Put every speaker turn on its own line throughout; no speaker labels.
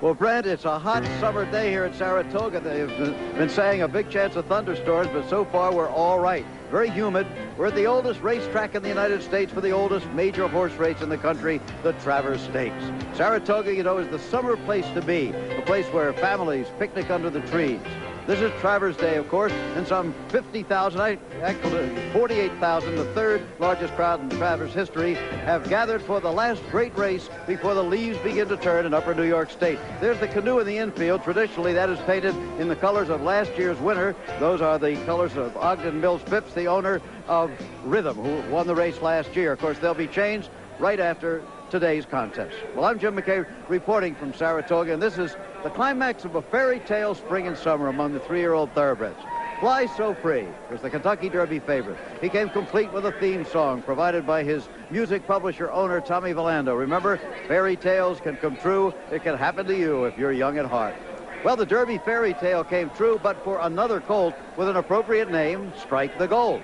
Well, Brent, it's a hot summer day here at Saratoga. They've been saying a big chance of thunderstorms, but so far we're all right. Very humid. We're at the oldest racetrack in the United States for the oldest major horse race in the country, the Travers Stakes. Saratoga, you know, is the summer place to be, a place where families picnic under the trees. This is Travers Day, of course, and some 50,000, actually 48,000, the third largest crowd in Travers history, have gathered for the last great race before the leaves begin to turn in upper New York State. There's the canoe in the infield. Traditionally, that is painted in the colors of last year's winner. Those are the colors of Ogden Mills Phipps, the owner of Rhythm, who won the race last year. Of course, they'll be changed right after today's contest. Well, I'm Jim McKay reporting from Saratoga, and this is the climax of a fairy tale spring and summer among the 3-year-old thoroughbreds. Fly So Free was the Kentucky Derby favorite. He came complete with a theme song provided by his music publisher owner, Tommy Valando. Remember, fairy tales can come true. It can happen to you if you're young at heart. Well, the Derby fairy tale came true, but for another colt with an appropriate name, Strike the Gold.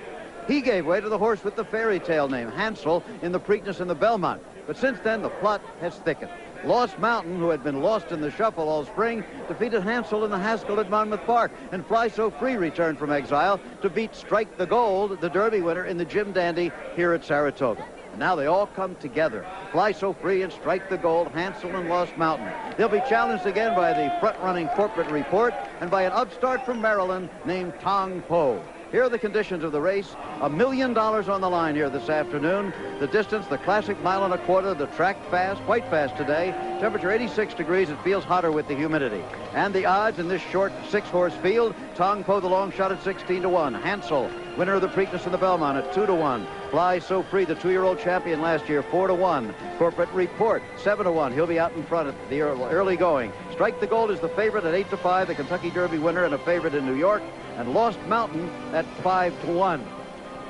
He gave way to the horse with the fairy tale name, Hansel, in the Preakness and the Belmont. But since then, the plot has thickened. Lost Mountain, who had been lost in the shuffle all spring, defeated Hansel in the Haskell at Monmouth Park, and Fly So Free returned from exile to beat Strike the Gold, the Derby winner, in the Jim Dandy here at Saratoga. And now they all come together. Fly So Free and Strike the Gold, Hansel and Lost Mountain. They'll be challenged again by the front-running Corporate Report and by an upstart from Maryland named Tong Po. Here are the conditions of the race. $1 million on the line here this afternoon. The distance, the classic 1.25 miles. The track fast, quite fast today. Temperature 86 degrees. It feels hotter with the humidity. And the odds in this short 6-horse field, Tong Po, the long shot, at 16-1. Hansel, winner of the Preakness and the Belmont, at 2-1. Fly So Free, the 2-year-old champion last year, 4-1. Corporate Report, 7-1. He'll be out in front at the early going. Strike the Gold is the favorite at 8-5, the Kentucky Derby winner and a favorite in New York. And Lost Mountain at 5-1.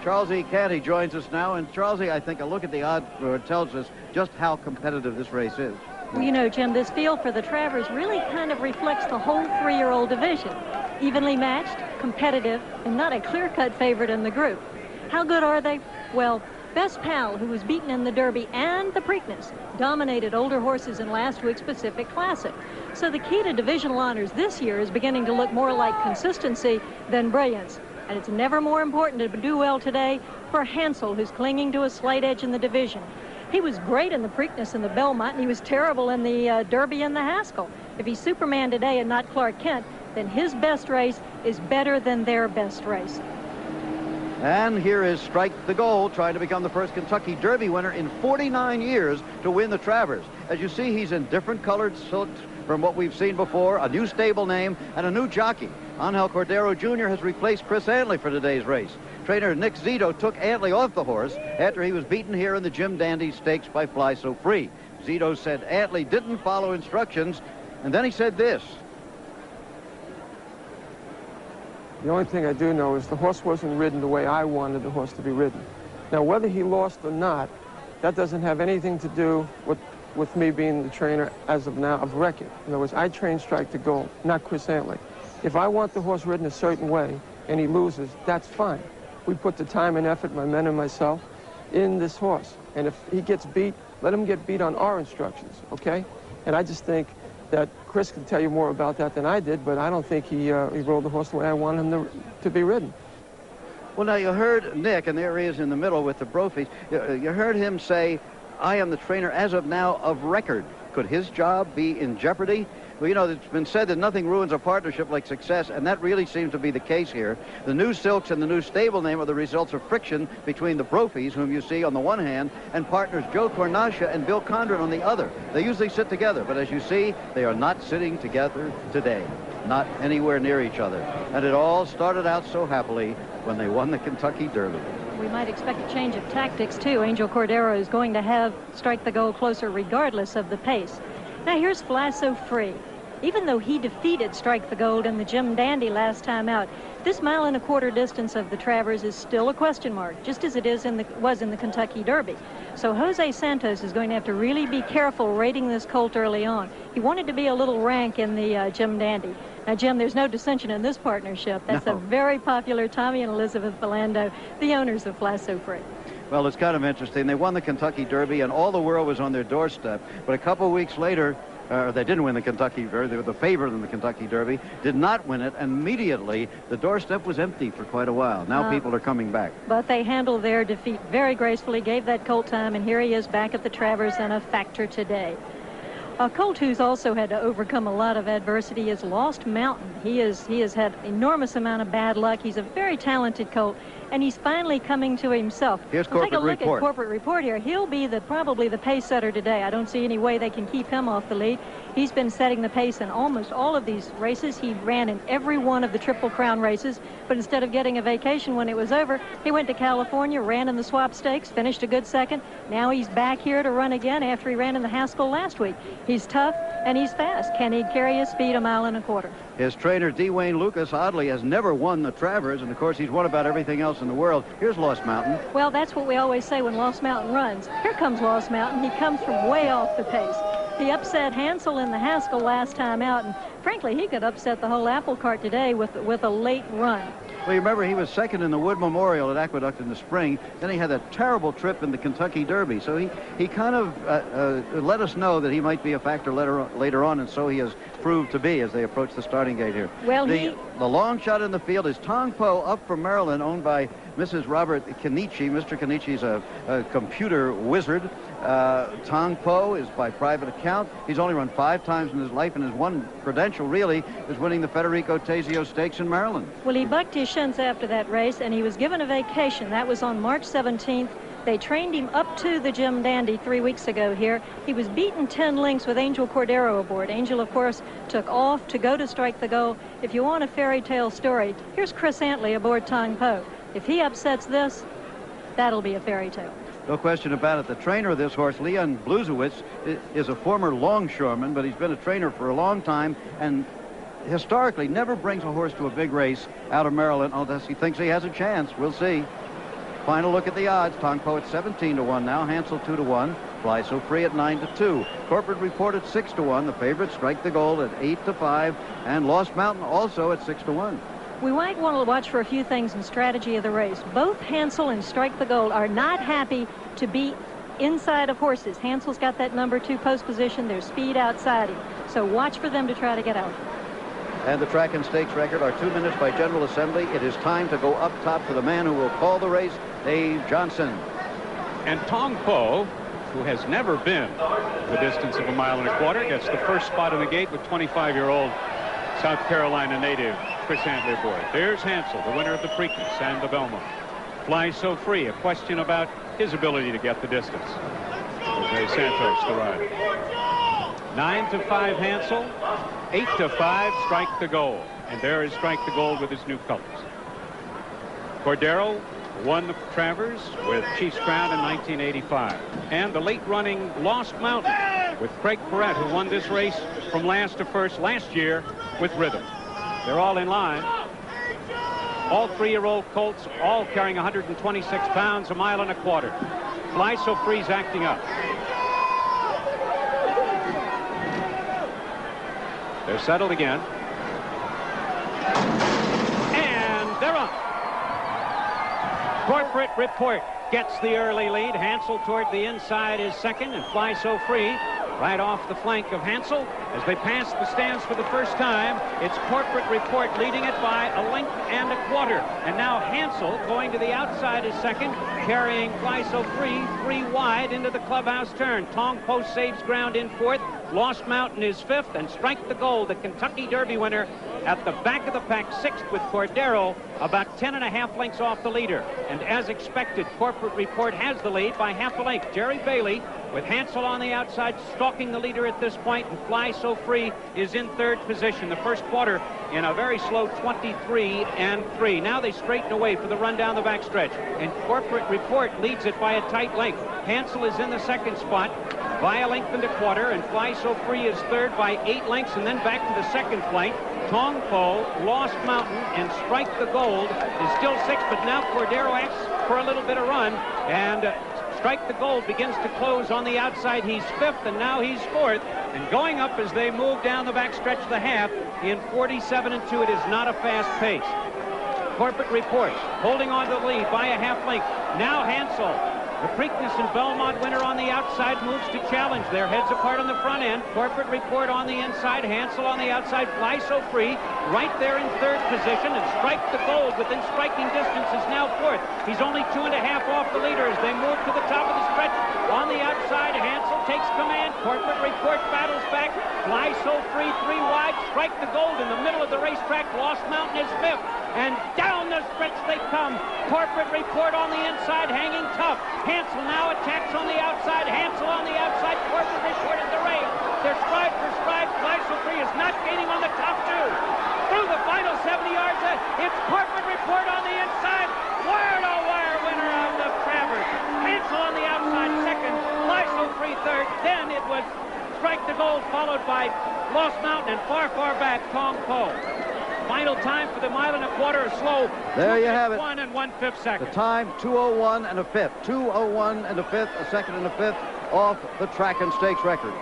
Charles E. Canty joins us now. And Charles E., I think a look at the odds tells us just how competitive this race is.
Well, you know, Jim, this field for the Travers really kind of reflects the whole 3-year-old division. Evenly matched, competitive, and not a clear-cut favorite in the group. How good are they? Well, Best Pal, who was beaten in the Derby and the Preakness, dominated older horses in last week's Pacific Classic. So the key to divisional honors this year is beginning to look more like consistency than brilliance. And it's never more important to do well today for Hansel, who's clinging to a slight edge in the division. He was great in the Preakness and the Belmont, and he was terrible in the Derby and the Haskell. If he's Superman today and not Clark Kent, then his best race is better than their best race.
And here is Strike the Gold, trying to become the first Kentucky Derby winner in 49 years to win the Travers. As you see, he's in different colored silks from what we've seen before, a new stable name, and a new jockey. Angel Cordero Jr. has replaced Chris Antley for today's race. Trainer Nick Zito took Antley off the horse after he was beaten here in the Jim Dandy Stakes by Fly So Free. Zito said Antley didn't follow instructions, and then he said this.
The only thing I do know is the horse wasn't ridden the way I wanted the horse to be ridden. Now, whether he lost or not, that doesn't have anything to do with me being the trainer as of now of record. In other words, I train Strike the Gold, not Chris Antley. If I want the horse ridden a certain way and he loses, that's fine. We put the time and effort, my men and myself, in this horse. And if he gets beat, let him get beat on our instructions, okay? And I just think that Chris can tell you more about that than I did, but I don't think he rode the horse the way I want him to be ridden.
Well, now, you heard Nick, and there he is in the middle with the Brophies. You heard him say, I am the trainer as of now of record. Could his job be in jeopardy? Well, you know, it's been said that nothing ruins a partnership like success, and that really seems to be the case here. The new silks and the new stable name are the results of friction between the Brophies, whom you see on the one hand, and partners Joe Cornascia and Bill Condren on the other. They usually sit together, but as you see, they are not sitting together today. Not anywhere near each other. And it all started out so happily when they won the Kentucky Derby.
We might expect a change of tactics, too. Angel Cordero is going to have Strike the Gold closer regardless of the pace. Now, here's Fly So Free. Even though he defeated Strike the Gold in the Jim Dandy last time out, this 1.25 mile distance of the Travers is still a question mark, just as it was in the Kentucky Derby. So Jose Santos is going to have to really be careful rating this colt early on. He wanted to be a little rank in the Jim Dandy. Now, Jim, there's no dissension in this partnership. That's a very popular Tommy and Elizabeth Valando, the owners of Fly So Free.
Well, it's kind of interesting. They won the Kentucky Derby, and all the world was on their doorstep. But a couple of weeks later, They didn't win the Kentucky Derby. They were the favorite in the Kentucky Derby. Did not win it. And immediately, the doorstep was empty for quite a while. Now people are coming back.
But they handled their defeat very gracefully, gave that colt time, and here he is back at the Travers and a factor today. A colt who's also had to overcome a lot of adversity is Lost Mountain. He has had enormous amount of bad luck. He's a very talented colt, and he's finally coming to himself.
Here's Corporate Report.
Take a look at Corporate Report here. He'll be probably the pace setter today. I don't see any way they can keep him off the lead. He's been setting the pace in almost all of these races. He ran in every one of the Triple Crown races, but instead of getting a vacation when it was over, he went to California, ran in the Swap Stakes, finished a good second. Now he's back here to run again after he ran in the Haskell last week. He's tough and he's fast. Can he carry his speed 1.25 miles?
His trainer, D. Wayne Lucas, oddly, has never won the Travers, and of course he's won about everything else in the world. Here's Lost Mountain.
Well, that's what we always say when Lost Mountain runs. Here comes Lost Mountain. He comes from way off the pace. He upset Hansel in the Haskell last time out, and frankly, he could upset the whole apple cart today with a late run.
Well, you remember he was second in the Wood Memorial at Aqueduct in the spring. Then he had a terrible trip in the Kentucky Derby. So he kind of let us know that he might be a factor later on, and so he has proved to be as they approach the starting gate here.
Well,
the long shot in the field is Tong Po up from Maryland, owned by Mrs. Robert Kenichi. Mr. Kenichi's a computer wizard. Tong Po is by private account. He's only run 5 times in his life, and his one credential really is winning the Federico Tazio Stakes in Maryland.
Well, he bucked his shins after that race, and he was given a vacation. That was on March 17th. They trained him up to the Jim Dandy 3 weeks ago here. He was beaten 10 lengths with Angel Cordero aboard. Angel, of course, took off to go to Strike the Goal. If you want a fairy tale story, here's Chris Antley aboard Tong Po. If he upsets this, that'll be a fairy tale.
No question about it. The trainer of this horse, Leon Bluzewicz, is a former longshoreman, but he's been a trainer for a long time, and historically never brings a horse to a big race out of Maryland unless he thinks he has a chance. We'll see. Final look at the odds. Tong Po at 17-1 now. Hansel 2-1. Fly So Free at 9-2. Corporate Report at 6-1. The favorite Strike the Gold at 8-5. And Lost Mountain also at 6-1.
We might want to watch for a few things in strategy of the race. Both Hansel and Strike the Gold are not happy to be inside of horses. Hansel's got that number 2 post position. There's speed outside him. So watch for them to try to get out.
And the track and stakes record are 2 minutes by General Assembly. It is time to go up top to the man who will call the race, Dave Johnson.
And Tong Po, who has never been the distance of 1.25 miles, gets the first spot in the gate with 25-year-old South Carolina native Chris Antley aboard. There's Hansel, the winner of the Preakness and the Belmont. Fly So Free, a question about his ability to get the distance. Jose Santos, the rider. 9-5 Hansel, 8-5 Strike the Gold. And there is Strike the Gold with his new colors. Cordero won the Travers with Chief's Crown in 1985. And the late-running Lost Mountain with Craig Perrette, who won this race from last to first last year with Rhythm. They're all in line. All 3-year-old colts, all carrying 126 pounds, 1.25 miles. Fly So Free's acting up. They're settled again. And they're up. Corporate Report gets the early lead. Hansel toward the inside is second, and Fly So Free right off the flank of Hansel. As they pass the stands for the first time, it's Corporate Report leading it by 1.25 lengths. And now Hansel going to the outside is second, carrying Fly So Free 3 wide into the clubhouse turn. Tong Po saves ground in fourth. Lost Mountain is fifth, and Strike the Gold, the Kentucky Derby winner, at the back of the pack, sixth, with Cordero about 10.5 lengths off the leader. And as expected, Corporate Report has the lead by 1/2 length. Jerry Bailey with Hansel on the outside, stalking the leader at this point, and Fly So Free is in third position. The first quarter in a very slow 23-3. Now they straighten away for the run down the backstretch, and Corporate Report leads it by a tight length. Hansel is in the second spot by 1.25 lengths, and Fly So Free is third by 8 lengths, and then back to the second flank. Tong Po, Lost Mountain, and Strike the Gold is still sixth, but now Cordero asks for a little bit of run, and Strike the Gold begins to close on the outside. He's fifth, and now he's fourth, and going up as they move down the backstretch of the half in 47-2. It is not a fast pace. Corporate Report holding on to the lead by a 1/2 length. Now Hansel The Preakness and Belmont winner on the outside moves to challenge. Their heads apart on the front end. Corporate Report on the inside. Hansel on the outside. Fly So Free right there in third position. And Strike the Gold within striking distance is now fourth. He's only 2.5 off the leader as they move to the top of the stretch. On the outside, Hansel takes command. Corporate Report battles back. Fly So Free 3 wide. Strike the Gold in the middle of the racetrack. Lost Mountain is fifth. And down the stretch they come. Corporate Report on the inside, hanging tough. Hansel now attacks on the outside. Hansel on the outside. Corporate Report at the rail. They're stride for stride. Fly So Free is not gaining on the top two. Through the final 70 yards, it's Corporate Report on the inside. Wire-to-wire winner of the Travers. Hansel on the outside second. Fly So Free third. Then it was Strike the Gold followed by Lost Mountain and far, far back Tong Po. Final time for the 1.25 miles slow.
There you have it.
1 1/5 seconds.
The time, 2:01 1/5. 2:01 1/5, a second and a fifth off the track and stakes record.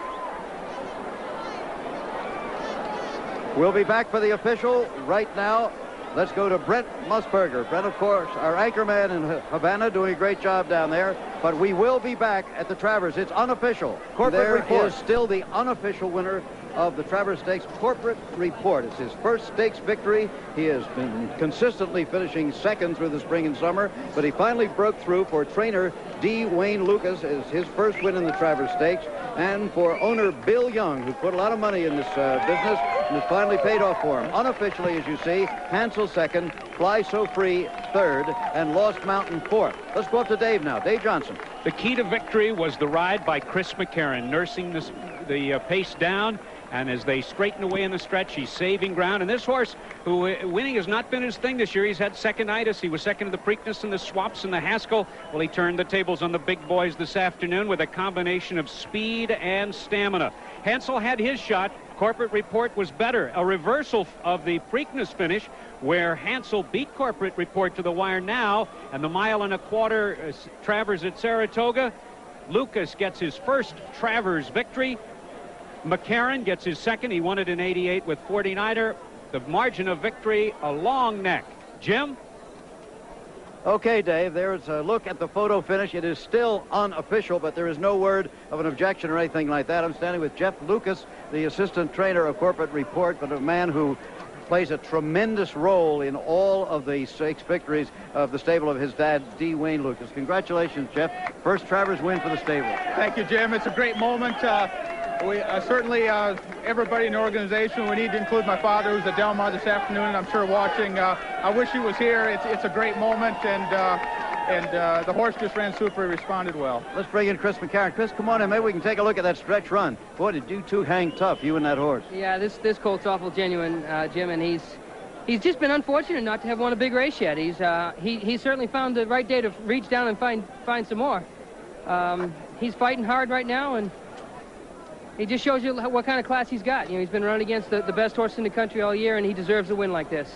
We'll be back for the official right now. Let's go to Brent Musburger. Brent, of course, our anchorman in Havana, doing a great job down there. But we will be back at the Travers. It's unofficial. Corporate Report is still the unofficial winner of the Travers Stakes. Corporate Report. It's his first stakes victory. He has been consistently finishing second through the spring and summer, but he finally broke through for trainer D. Wayne Lucas as his first win in the Travers Stakes, and for owner Bill Young, who put a lot of money in this business and has finally paid off for him. Unofficially, as you see, Hansel second, Fly So Free third, and Lost Mountain fourth. Let's go up to Dave now. Dave Johnson.
The key to victory was the ride by Chris McCarron, nursing the pace down. And as they straighten away in the stretch, he's saving ground. And this horse, who winning has not been his thing this year, he's had second-itis. He was second to the Preakness and the Swaps and the Haskell. Well, he turned the tables on the big boys this afternoon with a combination of speed and stamina. Hansel had his shot. Corporate Report was better. A reversal of the Preakness finish, where Hansel beat Corporate Report to the wire now. And the 1.25 miles Travers at Saratoga. Lucas gets his first Travers victory. McCarron gets his second. He won it in '88 with 49er. The margin of victory, a long neck. Jim?
Okay, Dave, there's a look at the photo finish. It is still unofficial, but there is no word of an objection or anything like that. I'm standing with Jeff Lucas, the assistant trainer of Corporate Report, but a man who plays a tremendous role in all of the stakes victories of the stable of his dad, D. Wayne Lucas. Congratulations, Jeff. First Travers win for the stable.
Thank you, Jim. It's a great moment. We certainly, everybody in the organization, we need to include my father, who's at Del Mar this afternoon, and I'm sure watching. I wish he was here. It's a great moment, and the horse just ran super. He responded well.
Let's bring in Chris McCarron. Chris, come on in. Maybe we can take a look at that stretch run. Boy, did you two hang tough, you and that horse.
Yeah, this colt's awful genuine, Jim, and he's just been unfortunate not to have won a big race yet. He certainly found the right day to reach down and find some more. He's fighting hard right now, and he just shows you what kind of class he's got. You know, he's been running against the best horse in the country all year, and he deserves a win like this.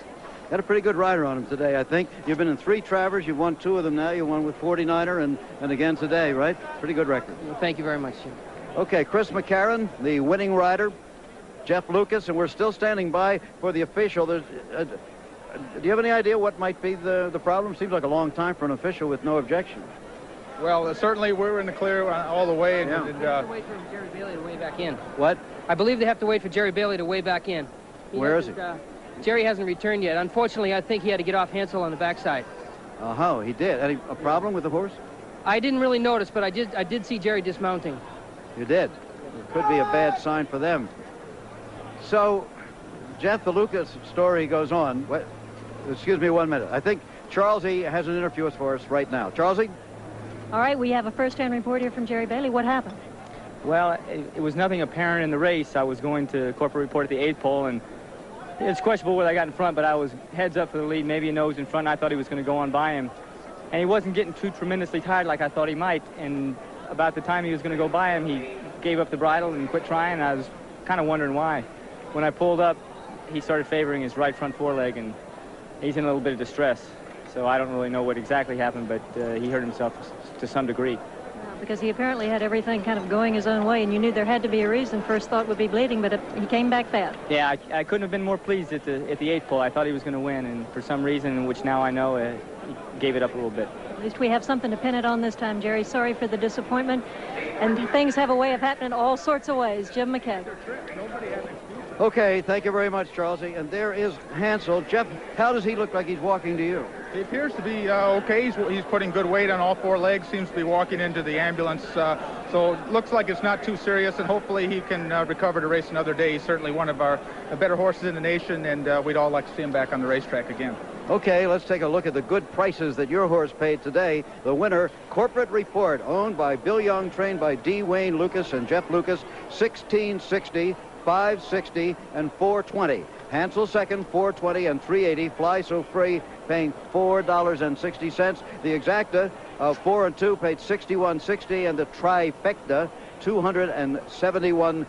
Got a pretty good rider on him today, I think. You've been in 3 Travers. You've won 2 of them now. You won with 49er and again today, right? Pretty good record.
Well, thank you very much, Jim.
Okay, Chris McCarron, the winning rider. Jeff Lucas, and we're still standing by for the official. Do you have any idea what might be the problem? Seems like a long time for an official with no objection.
Well, certainly we're in the clear all the way.
They have to wait for Jerry Bailey to weigh back in.
What?
I believe they have to wait for Jerry Bailey to weigh back in.
Where is he?
Jerry hasn't returned yet. Unfortunately, I think he had to get off Hansel on the backside.
Oh, he did. Any a problem with the horse?
I didn't really notice, but I did see Jerry dismounting.
You did. It could be a bad sign for them. So, Jeff, the Lucas story goes on. Excuse me 1 minute. I think Charlesy has an interview for us right now. Charlesy?
All right, we have a first-hand report here from Jerry Bailey. What happened?
Well, it was nothing apparent in the race. I was going to Corporate Report at the 8th pole, and it's questionable whether I got in front, but I was heads up for the lead, maybe a nose in front. I thought he was going to go on by him. And he wasn't getting too tremendously tired like I thought he might. And about the time he was going to go by him, he gave up the bridle and quit trying. I was kind of wondering why. When I pulled up, he started favoring his right front foreleg, and he's in a little bit of distress. So I don't really know what exactly happened, but he hurt himself to some degree.
Because he apparently had everything kind of going his own way, and you knew there had to be a reason. First thought would be bleeding, but he came back bad.
Yeah, I couldn't have been more pleased at the 8th pole. I thought he was going to win, and for some reason, which now I know, he gave it up a little bit.
At least we have something to pin it on this time, Jerry. Sorry for the disappointment. And things have a way of happening all sorts of ways. Jim McKay.
Okay, thank you very much, Charlesy. And there is Hansel. Jeff, how does he look like he's walking to you?
He appears to be okay. He's putting good weight on all four legs. Seems to be walking into the ambulance. So it looks like it's not too serious, and hopefully he can recover to race another day. He's certainly one of our better horses in the nation, and we'd all like to see him back on the racetrack again.
Okay, let's take a look at the good prices that your horse paid today. The winner, Corporate Report, owned by Bill Young, trained by D. Wayne Lucas and Jeff Lucas, $16.60, $5.60, and $4.20. Hansel second, $4.20 and $3.80. Fly So Free paying $4.60. The Exacta of 4 and 2 paid $61.60, and the Trifecta $271.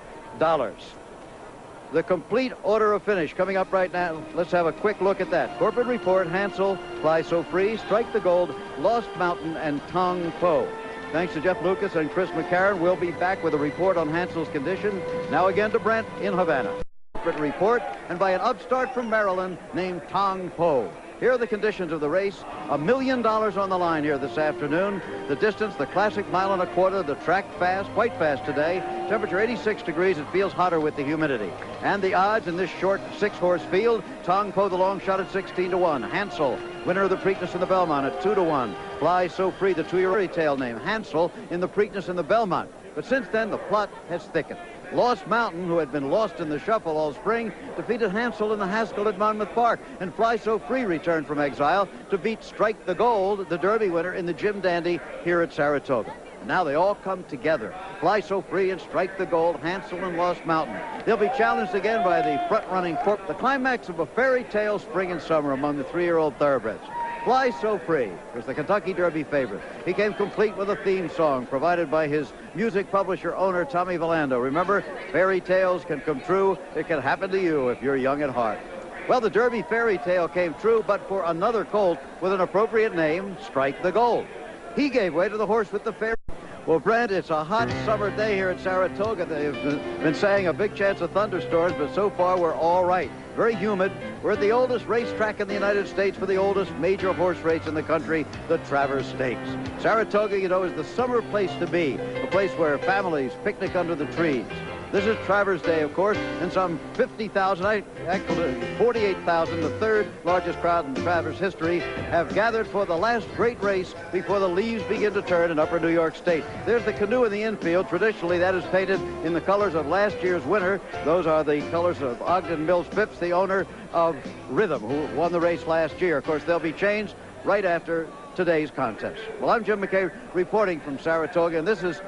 The complete order of finish coming up right now. Let's have a quick look at that. Corporate Report, Hansel, Fly So Free, Strike the Gold, Lost Mountain, and Tong Po. Thanks to Jeff Lucas and Chris McCarron. We'll be back with a report on Hansel's condition. Now again to Brent in Havana. Corporate Report, and by an upstart from Maryland named Tong Po. Here are the conditions of the race. $1 million on the line here this afternoon. The distance, the classic 1.25 miles. The track fast, quite fast today. Temperature 86 degrees. It feels hotter with the humidity. And the odds in this short 6-horse field. Tong Po, the long shot, at 16-1. Hansel, winner of the Preakness in the Belmont, at 2-1. Fly So Free, the 2-year-old tail name. Hansel in the Preakness in the Belmont. But since then, the plot has thickened. Lost Mountain, who had been lost in the shuffle all spring, defeated Hansel in the Haskell at Monmouth Park. And Fly So Free returned from exile to beat Strike the Gold, the Derby winner, in the Jim Dandy here at Saratoga. And now they all come together. Fly So Free and Strike the Gold, Hansel and Lost Mountain. They'll be challenged again by the front-running Corp. The climax of a fairy tale spring and summer among the 3-year-old thoroughbreds. Fly So Free was the Kentucky Derby favorite. He came complete with a theme song provided by his music publisher owner, Tommy Valando. Remember, fairy tales can come true. It can happen to you if you're young at heart. Well, the Derby fairy tale came true, but for another colt with an appropriate name, Strike the Gold. He gave way to the horse with the fairy. Well, Brent, it's a hot summer day here at Saratoga. They've been saying a big chance of thunderstorms, but so far we're all right. Very humid. We're at the oldest racetrack in the United States for the oldest major horse race in the country, the Travers Stakes. Saratoga, you know, is the summer place to be, a place where families picnic under the trees. This is Travers Day, of course, and some 50,000, actually 48,000, the third largest crowd in Travers history, have gathered for the last great race before the leaves begin to turn in upper New York State. There's the canoe in the infield. Traditionally, that is painted in the colors of last year's winner. Those are the colors of Ogden Mills Phipps, the owner of Rhythm, who won the race last year. Of course, they'll be changed right after today's contest. Well, I'm Jim McKay reporting from Saratoga, and this is